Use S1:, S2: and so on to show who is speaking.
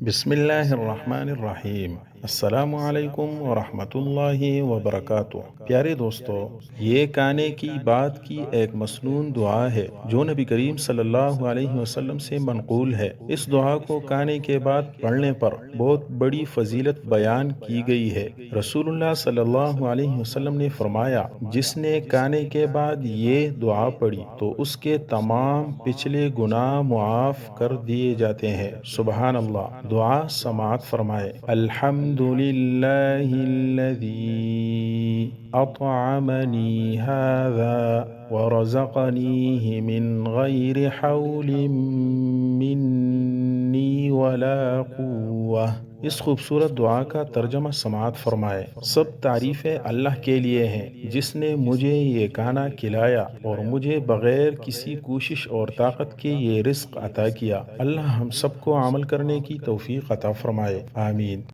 S1: بسم اللہ الرحمن الرحیم۔ السلام علیکم ورحمۃ اللہ وبرکاتہ۔ پیارے دوستو، یہ کانے کی بات کی ایک مسنون دعا ہے جو نبی کریم صلی اللہ علیہ وسلم سے منقول ہے۔ اس دعا کو کانے کے بعد پڑھنے پر بہت بڑی فضیلت بیان کی گئی ہے۔ رسول اللہ صلی اللہ علیہ وسلم نے فرمایا، جس نے کانے کے بعد یہ دعا پڑھی تو اس کے تمام پچھلے گناہ معاف کر دیے جاتے ہیں۔ سبحان اللہ۔ دعا سماعت فرمائے۔ الحمد للہ الذی اطعمنی ھذا ورزقنیہ من غیر حول منی ولا قوہ۔ اس خوبصورت دعا کا ترجمہ سماعت فرمائے۔ سب تعریفیں اللہ کے لیے ہیں جس نے مجھے یہ کھانا کھلایا اور مجھے بغیر کسی کوشش اور طاقت کے یہ رزق عطا کیا۔ اللہ ہم سب کو عمل کرنے کی توفیق عطا فرمائے۔ آمین۔